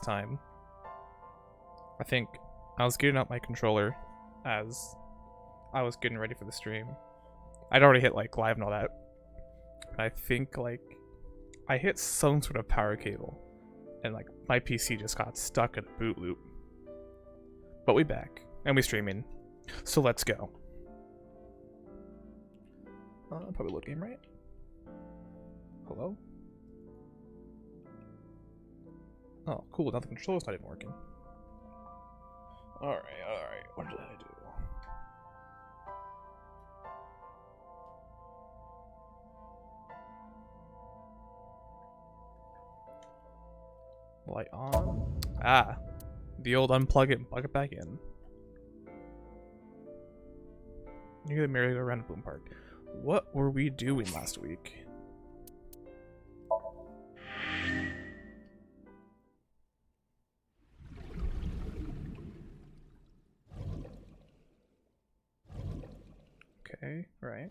time. I think I was getting out my controller as I was getting ready for the stream. I'd already hit like live and all that. I think like I hit some sort of power cable and like my PC just got stuck in a boot loop. But we back and we streaming. So let's go. Probably load game, right? Hello? Oh, cool. Now the controller's not even working. Alright. What did I do? Light on. Ah. The old unplug it and plug it back in. Near the merry-go-round Bloom Park. What were we doing last week? Okay, right.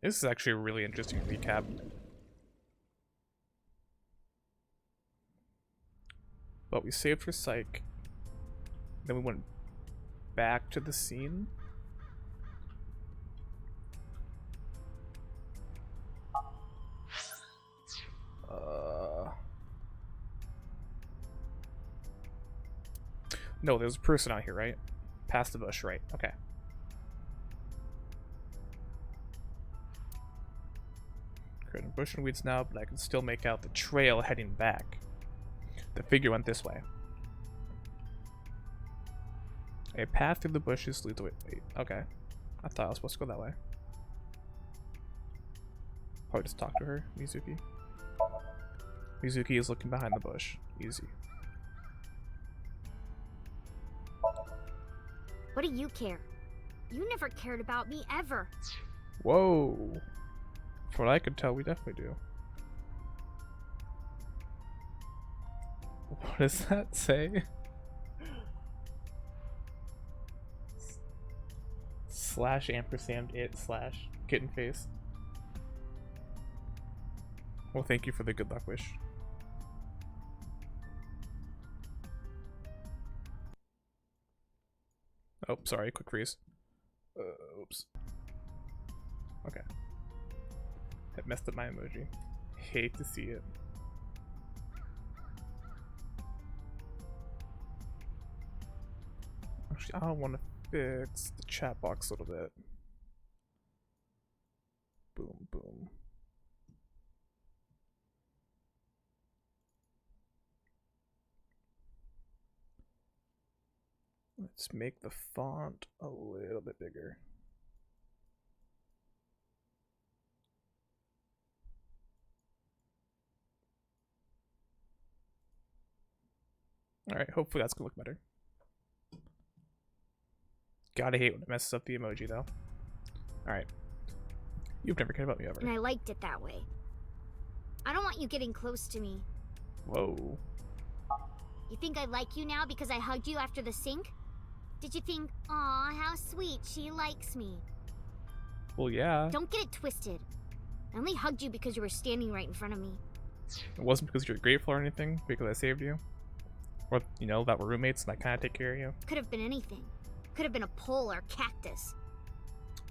This is actually a really interesting recap. But we saved for Psych. Then we went back to the scene. No, there's a person out here, right? Past the bush, right? Okay. Creating bush and weeds now, but I can still make out the trail heading back. The figure went this way. A path through the bushes leads away. Wait, okay. I thought I was supposed to go that way. Probably just talk to her, Mizuki. Mizuki is looking behind the bush. Easy. What do you care? You never cared about me, ever. Whoa. From what I could tell, we definitely do. What does that say? Slash ampersand it slash kitten face. Well, thank you for the good luck wish. Oh, sorry, quick freeze. Oops. Okay. That messed up my emoji. Hate to see it. Actually, I want to fix the chat box a little bit. Boom, boom. Let's make the font a little bit bigger. Alright, hopefully that's gonna look better. Gotta hate when it messes up the emoji though. Alright. You've never cared about me ever. And I liked it that way. I don't want you getting close to me. Whoa. You think I like you now because I hugged you after the sink? Did you think, aw, how sweet, she likes me? Well, yeah. Don't get it twisted. I only hugged you because you were standing right in front of me. It wasn't because you were grateful or anything, because I saved you. Or, you know, that we're roommates and I kind of take care of you. Could have been anything. Could have been a pole or cactus.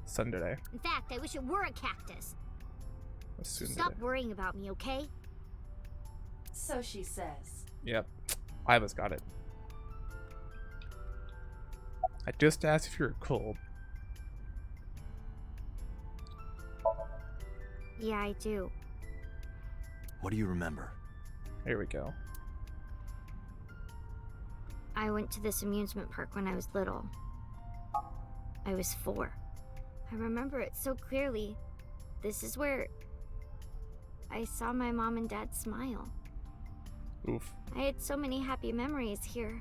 Sunday. In fact, I wish it were a cactus. Stop worrying about me, okay? So she says. Yep. Iva's got it. I just asked if you were cold. Yeah, I do. What do you remember? Here we go. I went to this amusement park when I was little. I was 4. I remember it so clearly. This is where I saw my mom and dad smile. Oof. I had so many happy memories here.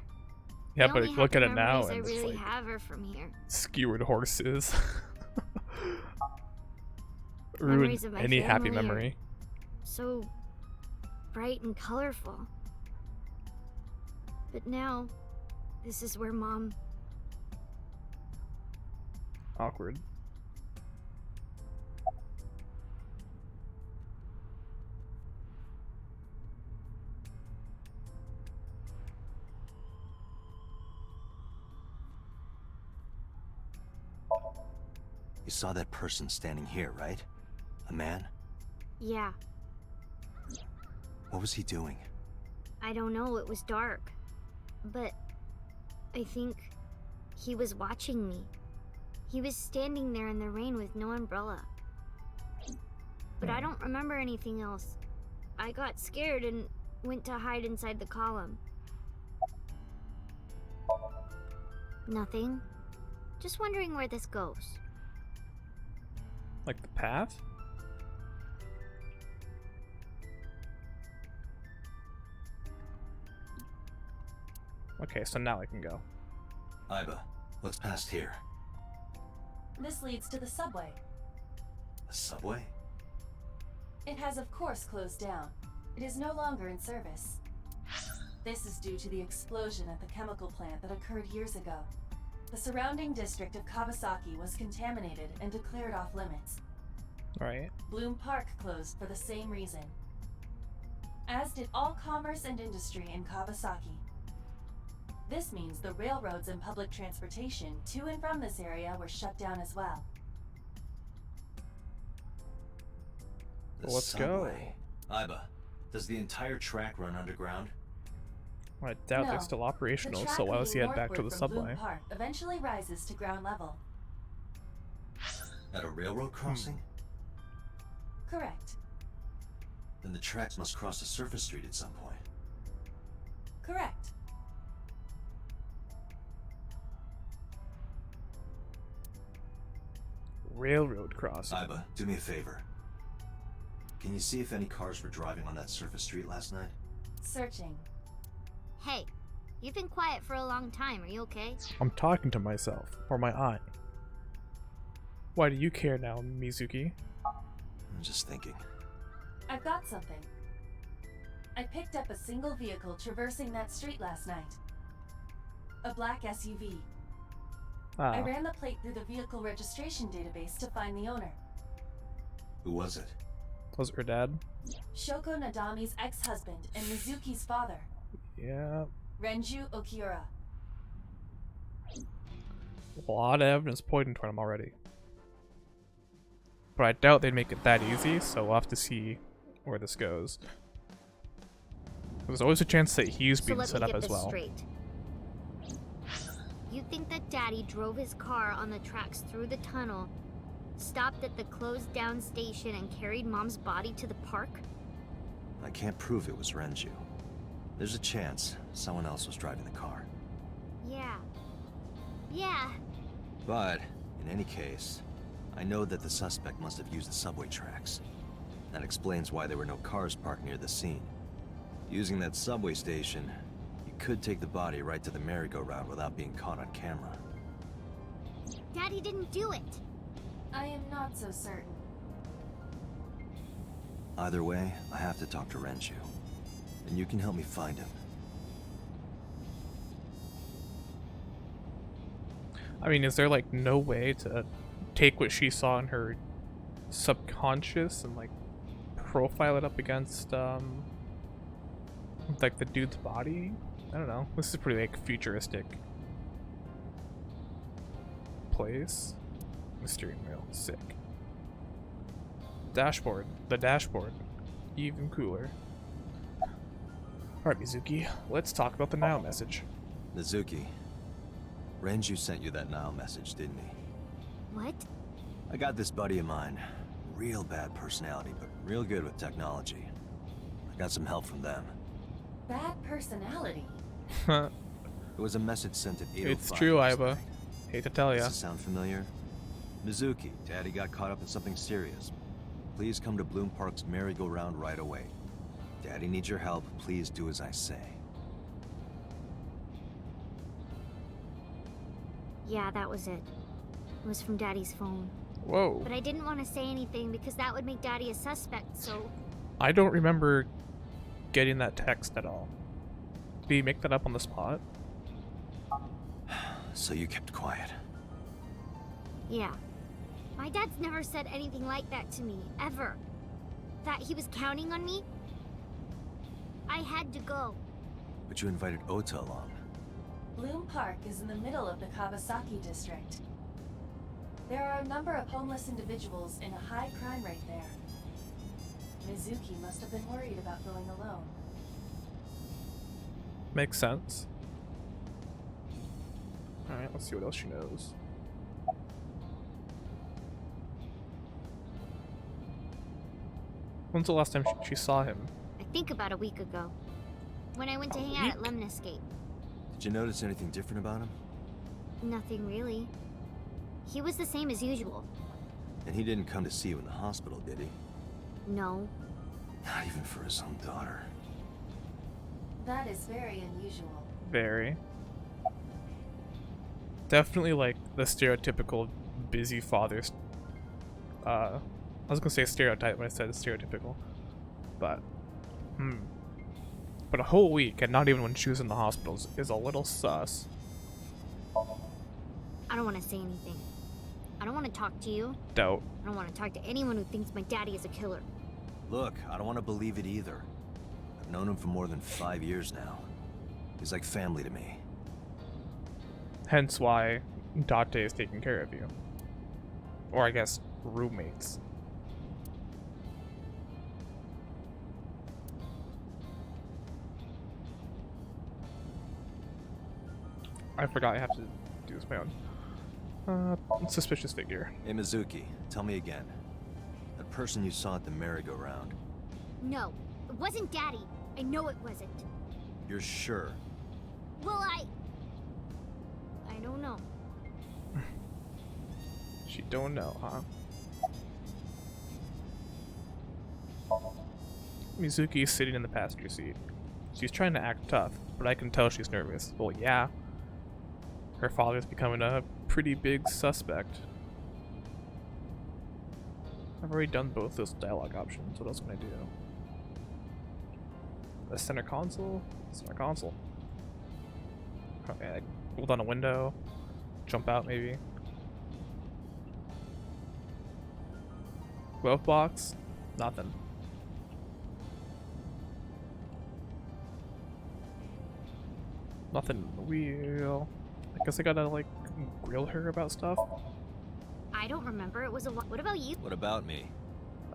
Yeah, The but only look at happy it now memories and I it's really like have are from here. skewered horses. Ruin Memories of my any happy family are memory. So bright and colorful. But now, this is where Mom... Awkward. You saw that person standing here, right? A man? Yeah, What was he doing? I don't know, it was dark. But I think he was watching me. He was standing there in the rain with no umbrella. But I don't remember anything else. I got scared and went to hide inside the column. Nothing. Just wondering where this goes. Like the path? Okay, so now I can go. Iba, what's past here? This leads to the subway. The subway? It has of course closed down. It is no longer in service. This is due to the explosion at the chemical plant that occurred years ago. The surrounding district of Kawasaki was contaminated and declared off limits. Right. Bloom Park closed for the same reason. As did all commerce and industry in Kawasaki. This means the railroads and public transportation to and from this area were shut down as well. The Let's subway. Iba, does the entire track run underground? I doubt No. they're still The operational, track so why was he leading head back to the northward from Bloom subway? Park eventually rises to ground level. At a railroad crossing? Correct. Then the tracks must cross a surface street at some point. Correct. Railroad crossing. Iba, do me a favor. Can you see if any cars were driving on that surface street last night? Searching. Hey, you've been quiet for a long time. Are you okay? I'm talking to myself, or my eye. Why do you care now, Mizuki? I'm just thinking. I've got something. I picked up a single vehicle traversing that street last night. A black SUV. I Ah, ran the plate through the vehicle registration database to find the owner. Who was it? was it her dad? Shoko Nadami's ex-husband and Mizuki's father, Yeah. Renju Okiura. A lot of evidence pointing toward him already. But I doubt they'd make it that easy, so we'll have to see where this goes. There's always a chance that he's So being let set me up get as this well. straight. You think that Daddy drove his car on the tracks through the tunnel, stopped at the closed down station, and carried Mom's body to the park? I can't prove it was Renju. There's a chance someone else was driving the car. Yeah. Yeah. But, in any case, I know that the suspect must have used the subway tracks. That explains why there were no cars parked near the scene. Using that subway station, you could take the body right to the merry-go-round without being caught on camera. Daddy didn't do it. I am not so certain. Either way, I have to talk to Renju. And you can help me find him. I mean, is there like no way to take what she saw in her subconscious and like profile it up against like the dude's body? I don't know. This is a pretty like futuristic place. The steering wheel, sick. Dashboard, the dashboard, even cooler. Alright, Mizuki, let's talk about the now message. Mizuki, Renju sent you that Nile message, didn't he? What? I got this buddy of mine. Real bad personality, but real good with technology. I got some help from them. Bad personality. It was a message sent at 8:05. It's true, last Iba. night. Hate to tell Does ya. it sound familiar? Mizuki, Daddy got caught up in something serious. Please come to Bloom Park's merry-go-round right away. Daddy needs your help. Please do as I say. Yeah, that was it. It was from Daddy's phone. Whoa. But I didn't want to say anything because that would make Daddy a suspect, so... I don't remember getting that text at all. Did he make that up on the spot? So you kept quiet. Yeah. My dad's never said anything like that to me, ever. That he was counting on me? I had to go. But you invited Ota along. Bloom Park is in the middle of the Kawasaki district. There are a number of homeless individuals and a high crime rate there. Mizuki must have been worried about going alone. Makes sense. Alright, let's see what else she knows. When's the last time she saw him? I think about a week ago. When I went to hang out at Lemon Escape. Did you notice anything different about him? Nothing really. He was the same as usual. And he didn't come to see you in the hospital, did he? No. Not even for his own daughter. That is very unusual. Very. Definitely like the stereotypical busy father. I was gonna say stereotype when I said stereotypical. But, But a whole week, and not even when she was in the hospitals, is a little sus. I don't want to say anything. I don't want to talk to you. Doubt. I don't want to talk to anyone who thinks my daddy is a killer. Look, I don't want to believe it either. I've known him for more than 5 years now. He's like family to me. Hence why Date is taking care of you. Or I guess roommates. I forgot I have to do this my own. Suspicious figure. Hey Mizuki, tell me again. That person you saw at the merry-go-round. No, it wasn't daddy. I know it wasn't. You're sure? Well, I don't know. She don't know, huh? Mizuki's sitting in the passenger seat. She's trying to act tough, but I can tell she's nervous. Well, yeah. Her father's becoming a pretty big suspect. I've already done both those dialogue options. What else can I do? The center console? Center console. Okay, I hold on a window. Jump out, maybe. Glove box? Nothing. Nothing real. I guess I gotta, like, grill her about stuff. I don't remember. It was a lot. What about you? What about me?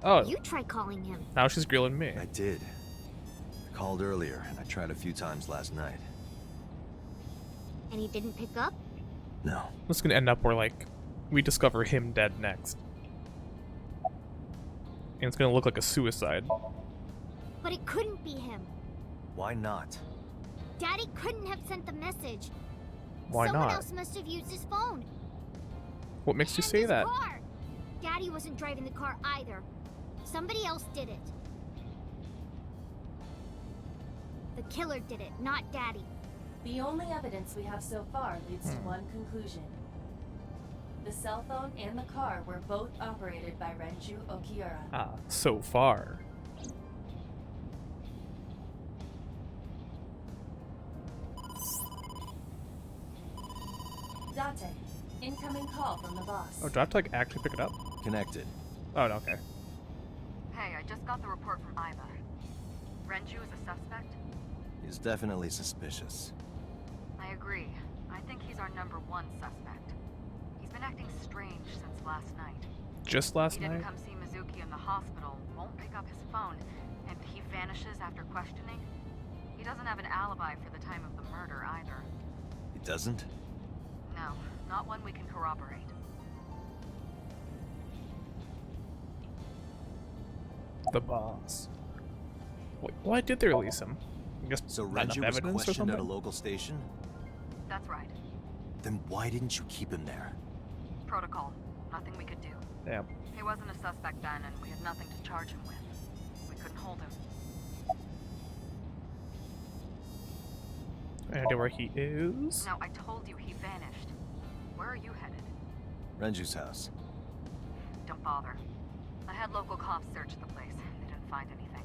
Oh, You try calling him. now she's grilling me. I did. I called earlier, and I tried a few times last night. And he didn't pick up? No. This is gonna end up where, like, we discover him dead next. And it's gonna look like a suicide. But it couldn't be him. Why not? Daddy couldn't have sent the message. Why Someone not? else must have used his phone. What makes you And say his that? Car. Daddy wasn't driving the car either. Somebody else did it. The killer did it, not Daddy. The only evidence we have so far leads to one conclusion. The cell phone and the car were both operated by Renju Okiura. Ah, so far. Date, incoming call from the boss. Oh, do I have to, like, actually pick it up? Connected. Oh, no, okay. Hey, I just got the report from Iva. Renju is a suspect? He's definitely suspicious. I agree. I think he's our #1 suspect. He's been acting strange since last night. Just last He didn't night? come see Mizuki in the hospital, won't pick up his phone, and he vanishes after questioning. He doesn't have an alibi for the time of the murder either. He doesn't? No, not one we can corroborate. The boss. Wait, why did they release him? I guess So not enough Renju was evidence or questioned at a something? local station? That's right. Then why didn't you keep him there? Protocol. Nothing we could do. Damn. He wasn't a suspect then, and we had nothing to charge him with. We couldn't hold him. Any idea where he is? Now, I told you he vanished. Where are you headed? Renju's house. Don't bother. I had local cops search the place. They didn't find anything.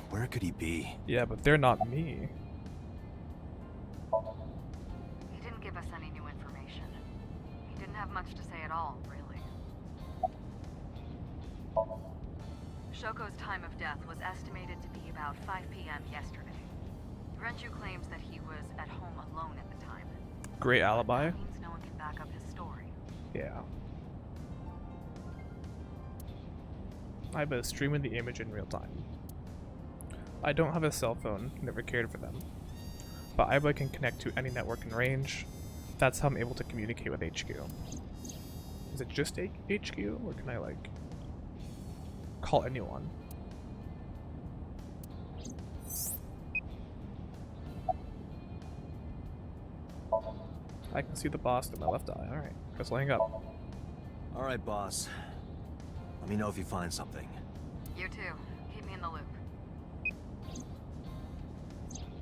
Where could he be? Yeah, but they're not me. He didn't give us any new information. He didn't have much to say at all, really. Shoko's time of death was estimated to be about 5 p.m. yesterday. Renju claims that he was at home alone at the time. Great alibi. That means no one can back up his story. Yeah. I've been streaming the image in real time. I don't have a cell phone, never cared for them. But iBoy can connect to any network in range. That's how I'm able to communicate with HQ. Is it just HQ, or can I, like, call anyone? I can see the boss in my left eye. Alright, press laying up. Alright, boss. Let me know if you find something. You too. Keep me in the loop.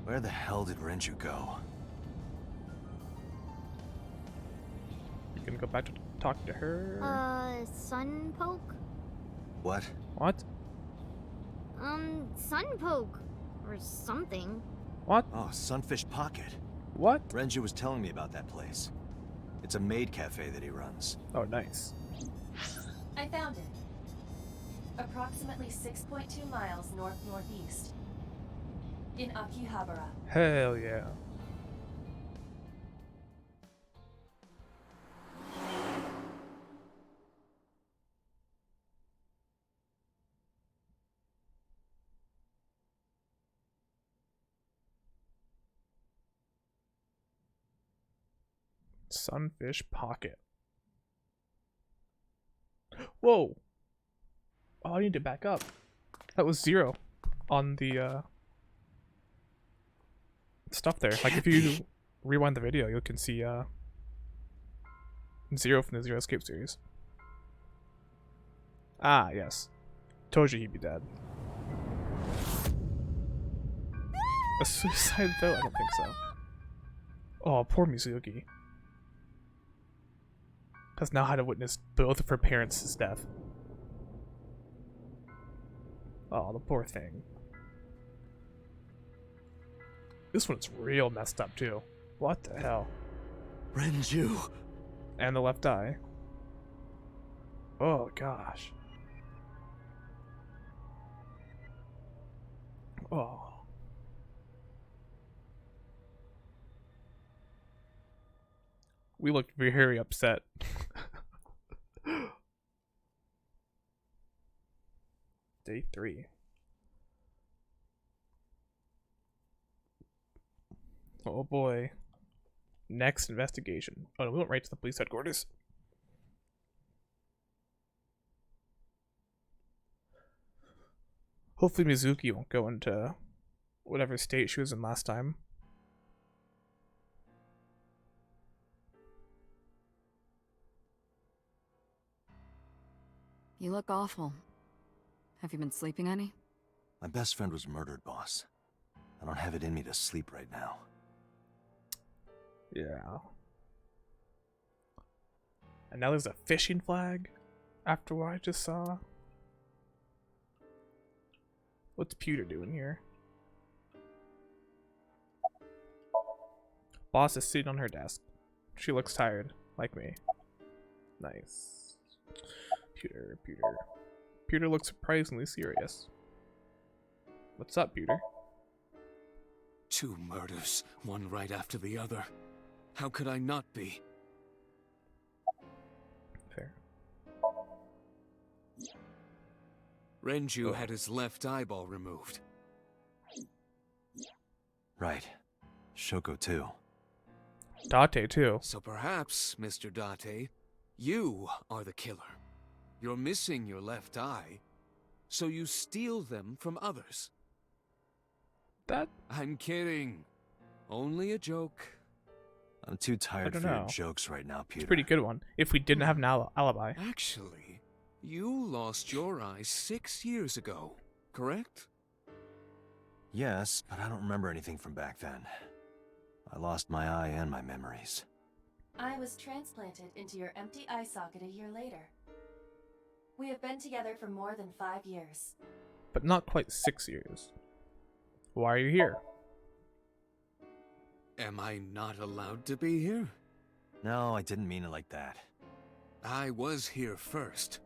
Where the hell did Renju go? You gonna go back to talking to her? Sun poke? What? What? Sun poke. Or something. What? Oh, Sunfish Pocket. What? Renju was telling me about that place. It's a maid cafe that he runs. Oh, nice. I found it. Approximately 6.2 miles north-northeast. In Akihabara. Hell yeah. Sunfish Pocket. Whoa! Oh, I need to back up. That was 0 on the stuff there. Like if you rewind the video, you can see 0 from the Zero Escape series. Ah, yes. Told you he'd be dead. A suicide though? I don't think so. Oh, poor Mizuki. Has now had to witness both of her parents' death. Oh, the poor thing. This one's real messed up too. What the hell? Renju! And the left eye. Oh gosh. Oh. We looked very upset. Day 3. Oh boy. Next investigation. Oh no, we went right to the police headquarters. Hopefully Mizuki won't go into whatever state she was in last time. You look awful. Have you been sleeping any? My best friend was murdered, boss. I don't have it in me to sleep right now. Yeah. And now there's a fishing flag after what I just saw. What's Pewter doing here? Boss is sitting on her desk. She looks tired, like me. Nice. Pewter. Pewter looks surprisingly serious. What's up, Pewter? 2 murders, one right after the other. How could I not be? Fair. Renju had his left eyeball removed. Right. Shoko too. Date, too. So perhaps, Mr. Date, you are the killer. You're missing your left eye, so you steal them from others. That? I'm kidding. Only a joke. I'm too tired don't for know. your jokes right now, Peter. Pretty good one. If we didn't have an alibi. Actually, you lost your eye 6 years ago, correct? Yes, but I don't remember anything from back then. I lost my eye and my memories. I was transplanted into your empty eye socket a year later. We have been together for more than 5 years. But not quite 6 years. Why are you here? Am I not allowed to be here? No, I didn't mean it like that. I was here first.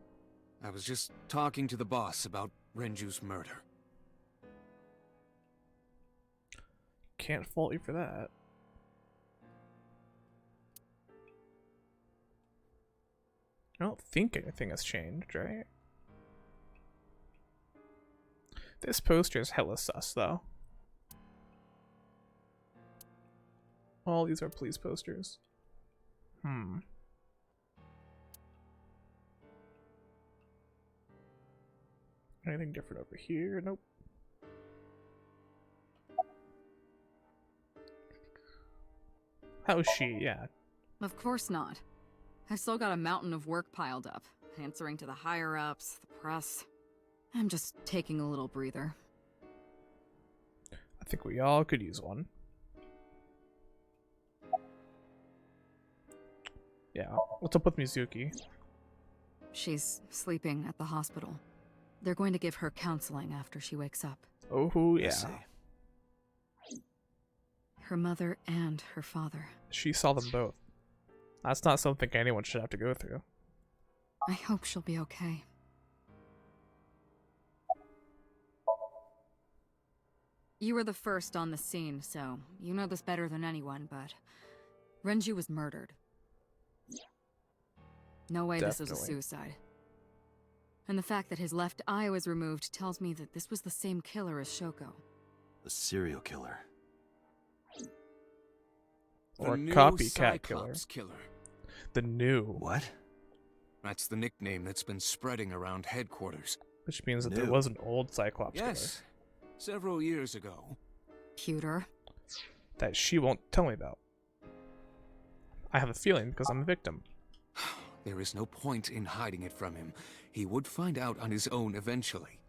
I was just talking to the boss about Renju's murder. Can't fault you for that. I don't think anything has changed, right? This poster is hella sus, though. All these are police posters. Anything different over here? Nope. How's she? Yeah. Of course not. I've still got a mountain of work piled up, answering to the higher-ups, the press. I'm just taking a little breather. I think we all could use one. Yeah, what's up with Mizuki? She's sleeping at the hospital. They're going to give her counseling after she wakes up. Oh, I yeah. see. Her mother and her father. She saw them both. That's not something anyone should have to go through. I hope she'll be okay. You were the first on the scene, so you know this better than anyone, but Renju was murdered. No way this was a Definitely. suicide. And the fact that his left eye was removed tells me that this was the same killer as Shoko. The serial killer. Or The new copycat killer. Cyclops killer. The new. What? That's the nickname that's been spreading around headquarters. Which means that there New. was an old Cyclops Yes, several years ago. Pewter. killer that she won't tell me about. I have a feeling because I'm a victim. There is no point in hiding it from him. He would find out on his own eventually.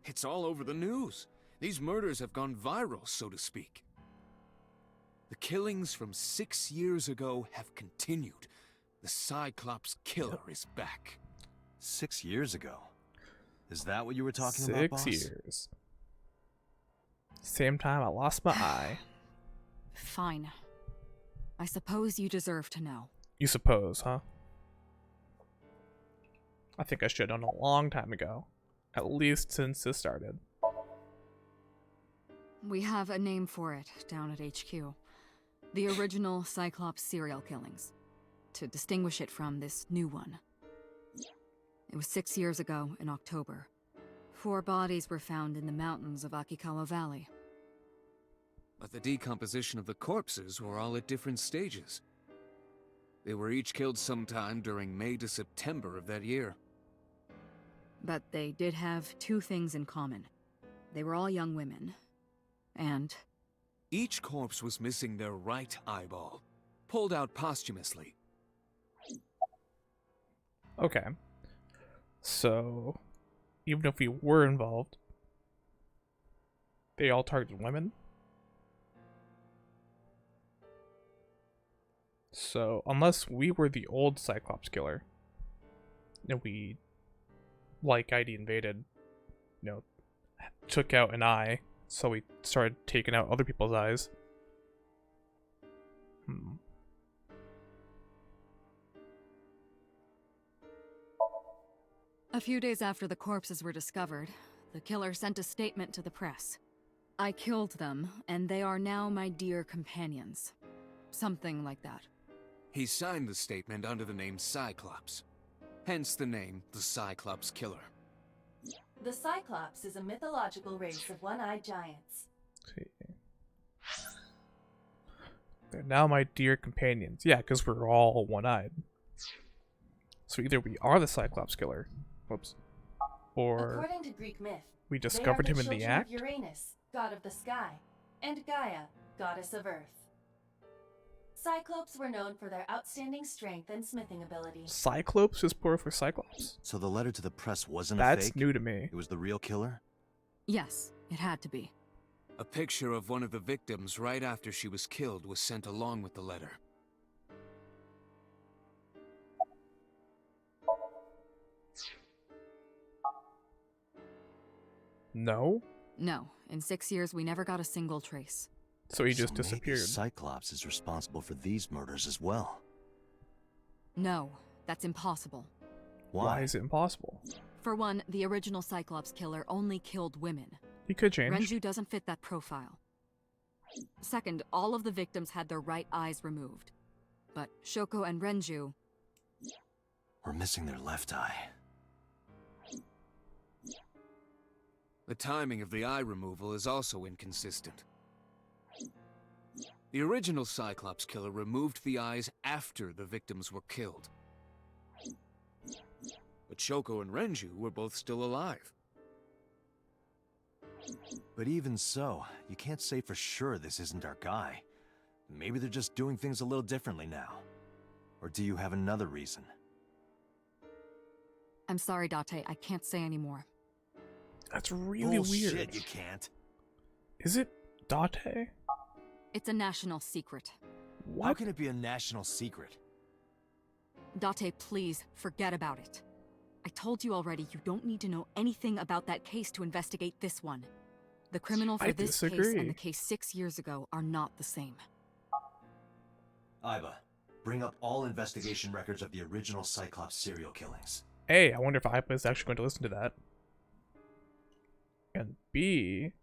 It's all over the news. These murders have gone viral, so to speak. The killings from 6 years ago have continued. The Cyclops killer is back. 6 years ago. Is that what you were talking about, boss? 6 years. Same time I lost my eye. Fine. I suppose you deserve to know. You suppose, huh? I think I should have known a long time ago. At least since this started. We have a name for it down at HQ. The original Cyclops serial killings. To distinguish it from this new one. It was 6 years ago in October. 4 bodies were found in the mountains of Akikawa Valley. But the decomposition of the corpses were all at different stages. They were each killed sometime during May to September of that year. But they did have 2 things in common. They were all young women. And Each corpse was missing their right eyeball, pulled out posthumously. Okay. So, even if we were involved, they all targeted women? So, unless we were the old Cyclops killer, and we, like ID invaded, took out an eye, so we started taking out other people's eyes. a few days after the corpses were discovered, the killer sent a statement to the press. I killed them, and they are now my dear companions. Something like that. He signed the statement under the name Cyclops. Hence the name, the Cyclops Killer. The Cyclops is a mythological race of one-eyed giants. See. They're now my dear companions. Yeah, because we're all one-eyed. So either we are the Cyclops killer, whoops, or According to Greek myth, we they are discovered him in the children act. of Uranus, god of the sky, and Gaia, goddess of earth. Cyclopes were known for their outstanding strength and smithing ability. Cyclops is poor for Cyclops. So the letter to the press wasn't a That's fake? new to me. It was the real killer? Yes, it had to be. A picture of one of the victims right after she was killed was sent along with the letter. No? No, in 6 years we never got a single trace. So he So just maybe disappeared. Cyclops is responsible for these murders as well. No, that's impossible. Why is it impossible? For one, the original Cyclops killer only killed women. He could change. Renju doesn't fit that profile. Second, all of the victims had their right eyes removed. But Shoko and Renju, We're missing their left eye. The timing of the eye removal is also inconsistent. The original Cyclops killer removed the eyes after the victims were killed. But Shoko and Renju were both still alive. But even so, you can't say for sure this isn't our guy. Maybe they're just doing things a little differently now. Or do you have another reason? I'm sorry, Date. I can't say anymore. That's really weird. Bullshit, you can't. Is it Date? It's a national secret. What? How can it be a national secret? Date, please, forget about it. I told you already, you don't need to know anything about that case to investigate this one. The criminal for I this case disagree. and the case 6 years ago are not the same. Iba, bring up all investigation records of the original Cyclops serial killings. A, I wonder if Ipa is actually going to listen to that. And B,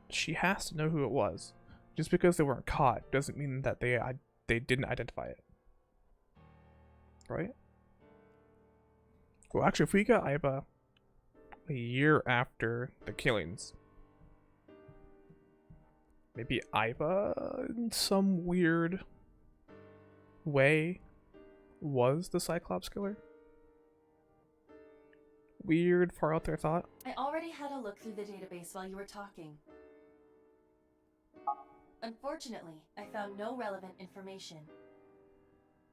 she has to know who it was. Just because they weren't caught doesn't mean that they didn't identify it. Right? Well, actually, if we got Iba a year after the killings, maybe Iba in some weird way was the Cyclops killer? Weird, far out there thought. I already had a look through the database while you were talking. Unfortunately, I found no relevant information.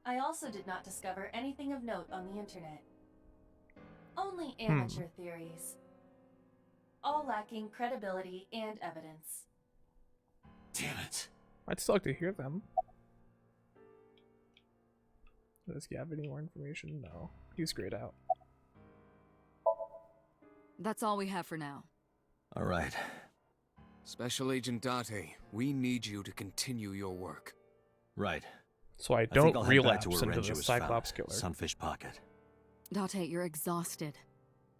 I also did not discover anything of note on the internet. Only amateur theories. All lacking credibility and evidence. Damn it. I'd still like to hear them. Does he have any more information? No. He's grayed out. That's all we have for now. All right. Special Agent Date, we need you to continue your work. Right. So I think don't I'll head back relapse to where into Renju the was Cyclops found. killer. Sunfish Pocket. Date, you're exhausted.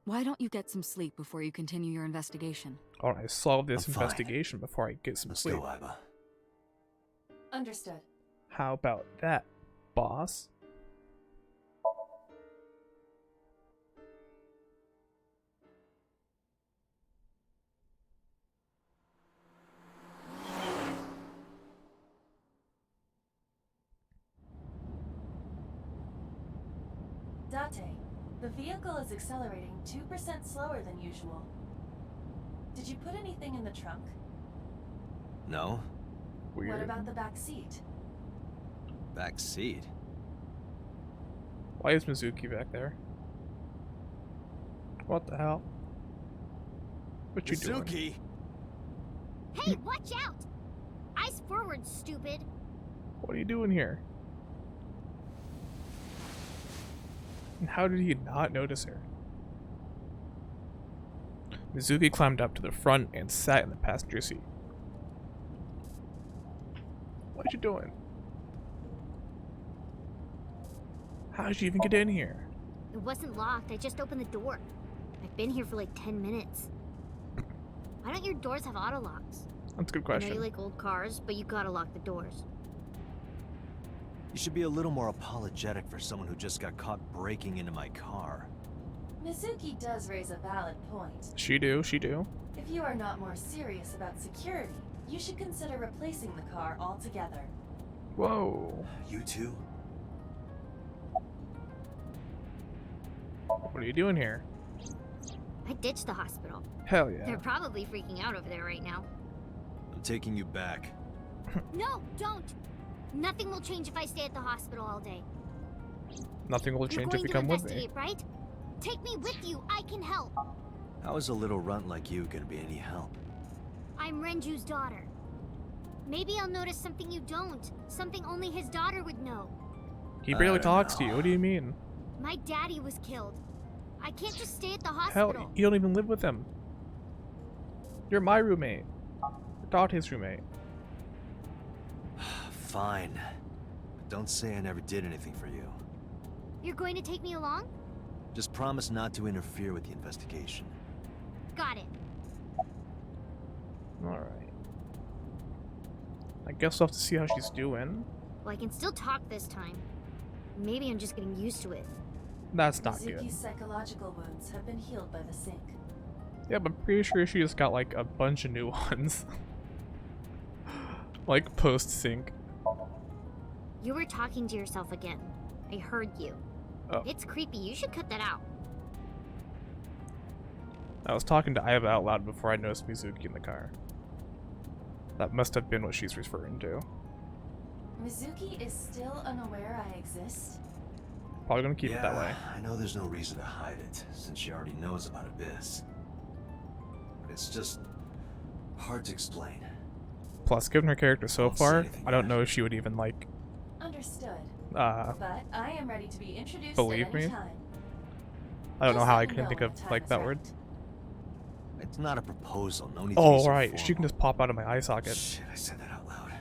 Why don't you get some sleep before you continue your investigation? Alright, solve this I'm fine. investigation before I get some Let's sleep. go, Iba. Understood. How about that, boss? Date, the vehicle is accelerating 2% slower than usual. Did you put anything in the trunk? No? Weird. What about the back seat? Back seat? Why is Mizuki back there? What the hell? What you doing? Mizuki! Hey, watch out! Eyes forward, stupid. What are you doing here? And how did he not notice her? Mizuki climbed up to the front and sat in the passenger seat. What you doing? How did you even get in here? It wasn't locked. I just opened the door. I've been here for like 10 minutes. Why don't your doors have auto locks? That's a good I know question. you like old cars, but you gotta lock the doors. You should be a little more apologetic for someone who just got caught breaking into my car. Mizuki does raise a valid point. She do, she do. If you are not more serious about security, you should consider replacing the car altogether. Whoa. You two? What are you doing here? I ditched the hospital. Hell yeah. They're probably freaking out over there right now. I'm taking you back. No, don't! Nothing will change if I stay at the hospital all day. Nothing will You're change going if you to come with me. investigate, right? Take me with you. I can help. How is a little runt like you gonna be any help? I'm Renju's daughter. Maybe I'll notice something you don't. Something only his daughter would know. He barely I don't talks to know. you. What do you mean? My daddy was killed. I can't just stay at the Hell, hospital. you don't even live with him. You're my roommate. You're Date's roommate. Fine. But don't say I never did anything for you. You're going to take me along? Just promise not to interfere with the investigation. Got it. Alright. I guess we'll have to see how she's doing. Well, I can still talk this time. Maybe I'm just getting used to it. That's not good. Mizuki's psychological wounds have been healed by the sink. Yeah, but I'm pretty sure she just got like a bunch of new ones. Like post sync. You were talking to yourself again. I heard you. Oh. It's creepy. You should cut that out. I was talking to Aiba out loud before I noticed Mizuki in the car. That must have been what she's referring to. Mizuki is still unaware I exist? Probably gonna keep it that way. I know there's no reason to hide it, since she already knows about Abyss. But it's just hard to explain. Plus, given her character so Won't say far, anything I don't yet. know if she would even like Understood. But I am ready to be introduced believe at any me? time. I don't know Just how let I me can know think when of the time like is that right. word. It's not a proposal, no need to be Oh so right, she can formal. just pop out of my eye socket. Shit, I said that out loud.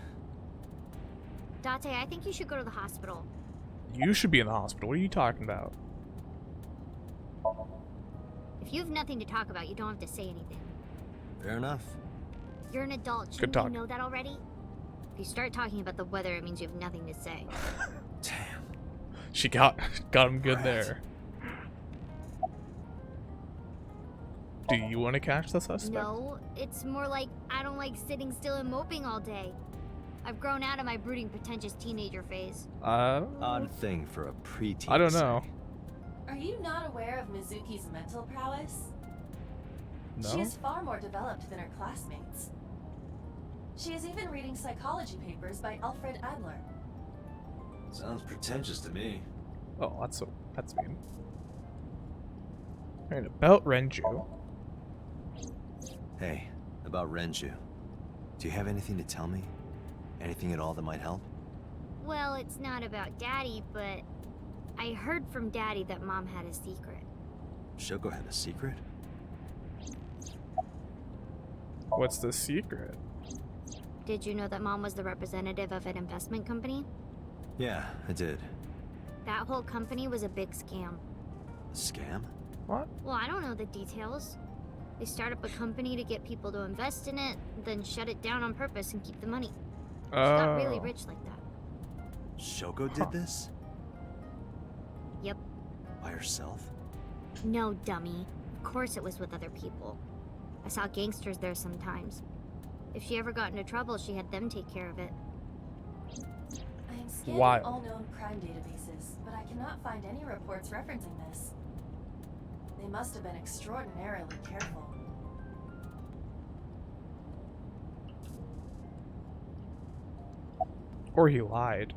Date, I think you should go to the hospital. You should be in the hospital. What are you talking about? If you have nothing to talk about, you don't have to say anything. Fair enough. You're an adult. Good Shouldn't you talk. know that already? If you start talking about the weather, it means you have nothing to say. Damn. She got him good Right. there. Do you want to catch the suspect? No, it's more like I don't like sitting still and moping all day. I've grown out of my brooding, pretentious teenager phase. Odd thing for a preteen. I don't to say. know. Are you not aware of Mizuki's mental prowess? No. She is far more developed than her classmates. She is even reading psychology papers by Alfred Adler. Sounds pretentious to me. Oh, that's mean. Alright, about Renju. Hey, about Renju. Do you have anything to tell me? Anything at all that might help? Well, it's not about Daddy, but I heard from Daddy that Mom had a secret. Shoko had a secret? What's the secret? Did you know that Mom was the representative of an investment company? Yeah, I did. That whole company was a big scam. A scam? What? Well, I don't know the details. They start up a company to get people to invest in it, then shut it down on purpose and keep the money. She got really Oh. rich like that. Shoko Huh. did this? Yep. By herself? No, dummy. Of course it was with other people. I saw gangsters there sometimes. If she ever got into trouble, she had them take care of it. I am scanning Wild. all known crime databases, but I cannot find any reports referencing this. They must have been extraordinarily careful. Or he lied.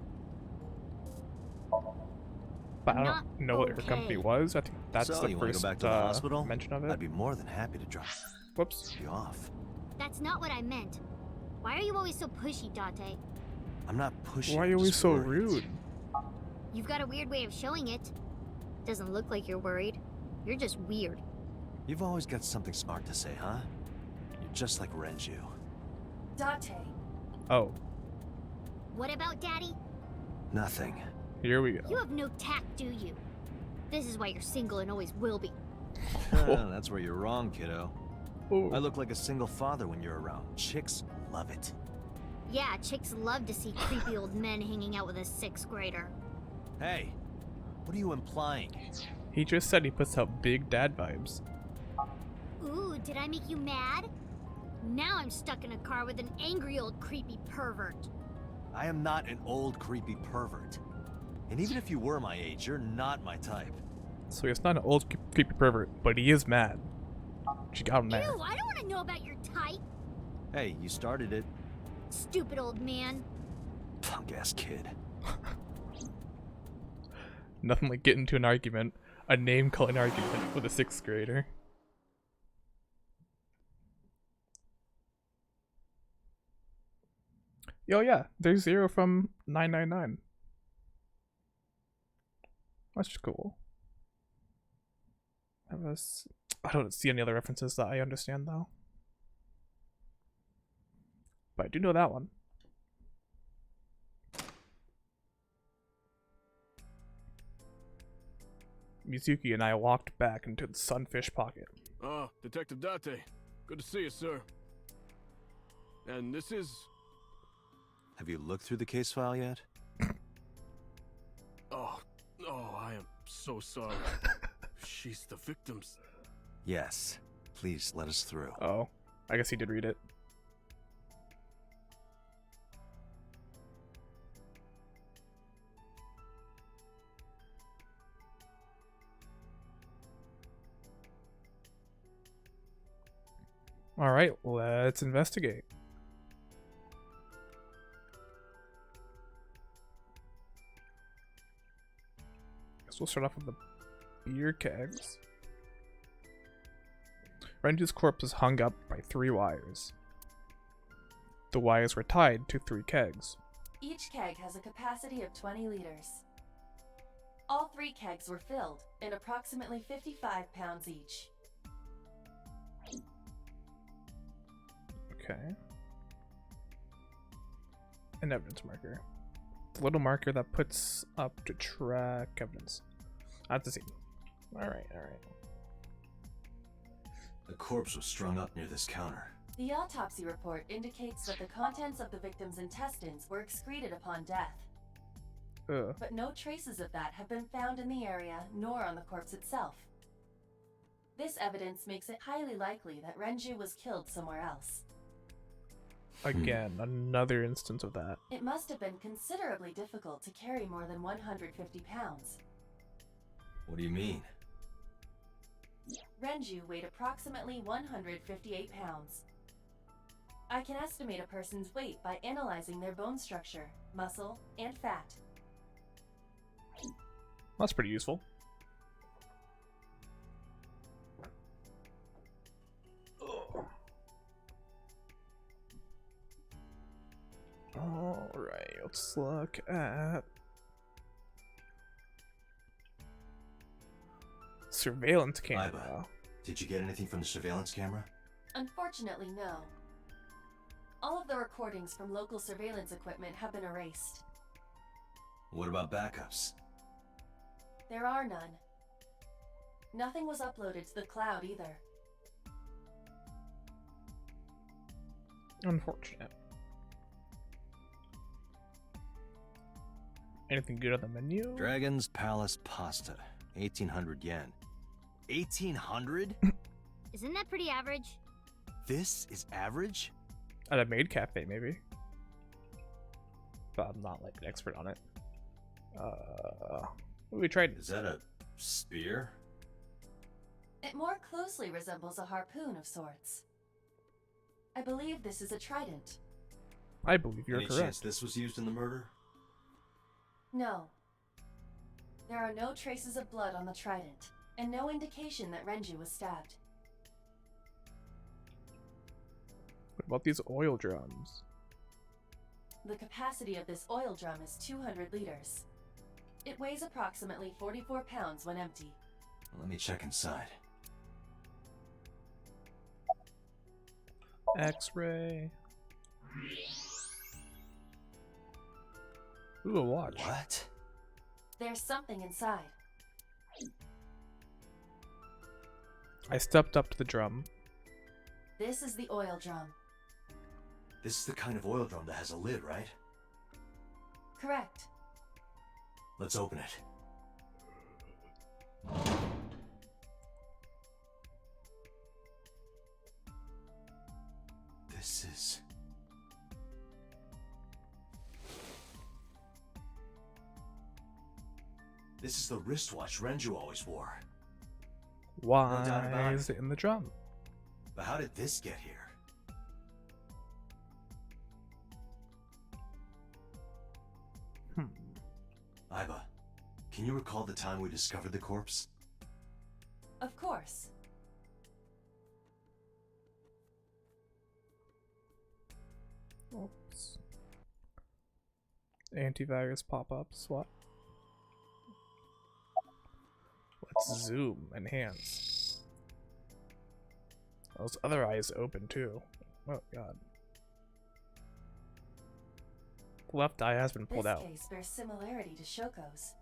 But I Not don't know what her company okay. was. I think that's So, the you wanna first go back to the hospital? mention of it. I'd be more than happy to drop Whoops. you off. That's not what I meant. Why are you always so pushy, Date? I'm not pushing. Why are you I'm always just so worried. rude? You've got a weird way of showing it. Doesn't look like you're worried. You're just weird. You've always got something smart to say, huh? You're just like Renju. Date, Oh, What about Daddy? Nothing. here we You go. have no tact, do you? This is why you're single and always will be. That's where you're wrong, kiddo. Oh. I look like a single father when you're around. Chicks love it. Yeah, chicks love to see creepy old men hanging out with a sixth grader. Hey, what are you implying? He just said he puts out big dad vibes. Ooh, did I make you mad? Now I'm stuck in a car with an angry old creepy pervert. I am not an old creepy pervert. And even if you were my age, you're not my type. So he's not an old creepy pervert, but he is mad. She got him there. Ew, I don't want to know about your type. Hey, you started it. Stupid old man. Punk-ass kid. Nothing like getting into an argument, a name-calling argument with a sixth grader. Yo, yeah, there's 0 from 999. That's just cool. I don't see any other references that I understand though. But I do know that one. Mizuki and I walked back into the sunfish pocket. Ah, Detective Date. Good to see you, sir. And this is... Have you looked through the case file yet? Oh, I am so sorry. She's the victim's... Yes. Please let us through. Oh, I guess he did read it. All right, let's investigate. Guess we'll start off with the beer kegs. Renju's corpse was hung up by 3 wires. The wires were tied to 3 kegs. Each keg has a capacity of 20 liters. All 3 kegs were filled, in approximately 55 pounds each. Okay. An evidence marker. The little marker that puts up to track evidence. At the scene. Alright, alright. The corpse was strung up near this counter. The autopsy report indicates that the contents of the victim's intestines were excreted upon death. Ugh. But no traces of that have been found in the area, nor on the corpse itself. This evidence makes it highly likely that Renju was killed somewhere else. Again, another instance of that. It must have been considerably difficult to carry more than 150 pounds. What do you mean? Renju weighed approximately 158 pounds. I can estimate a person's weight by analyzing their bone structure, muscle, and fat. That's pretty useful. Alright, let's look at surveillance camera. Iba, did you get anything from the surveillance camera? Unfortunately, no. All of the recordings from local surveillance equipment have been erased. What about backups? There are none. Nothing was uploaded to the cloud either. Unfortunate. Anything good on the menu? Dragon's Palace Pasta, 1800 yen. 1800? Isn't that pretty average? This is average? At a maid cafe, maybe. But I'm not like an expert on it. We tried. Is that a spear? It more closely resembles a harpoon of sorts. I believe this is a trident. I believe you're Any correct. chance this was used in the murder? No. There are no traces of blood on the trident, and no indication that Renju was stabbed. What about these oil drums? The capacity of this oil drum is 200 liters. It weighs approximately 44 pounds when empty. Let me check inside. X-ray. Ooh, a watch. What? There's something inside. I stepped up to the drum. This is the oil drum. This is the kind of oil drum that has a lid, right? Correct. Let's open it. This is... This is the wristwatch Renju always wore. Why No doubt about is it in the drum? But how did this get here? Iba, can you recall the time we discovered the corpse? Of course. Oops. Antivirus pop-ups, what? Let's zoom, enhance. Those other eyes open too. Oh god. The left eye has been pulled This out. case bears similarity to Shoko's.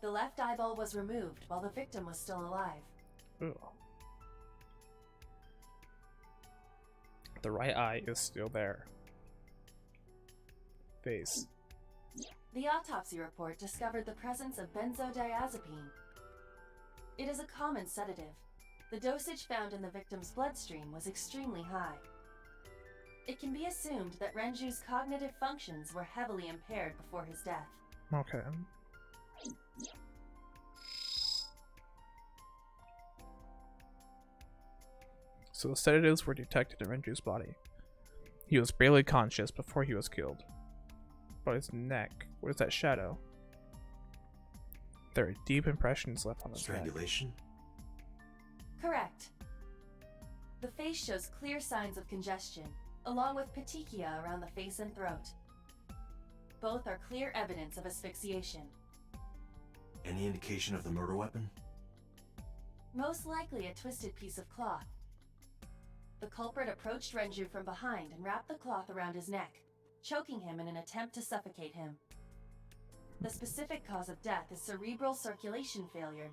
The left eyeball was removed while the victim was still alive. Ooh. The right eye is still there. Face. The autopsy report discovered the presence of benzodiazepine. It is a common sedative, The dosage found in the victim's bloodstream was extremely high. It can be assumed that Renju's cognitive functions were heavily impaired before his death. Okay. So the sedatives were detected in Renju's body. He was barely conscious before he was killed. But his neck, what is that shadow? There are deep impressions left on his neck. Strangulation? Correct. The face shows clear signs of congestion, along with petechia around the face and throat. Both are clear evidence of asphyxiation. Any indication of the murder weapon? Most likely a twisted piece of cloth. The culprit approached Renju from behind and wrapped the cloth around his neck, choking him in an attempt to suffocate him. The specific cause of death is cerebral circulation failure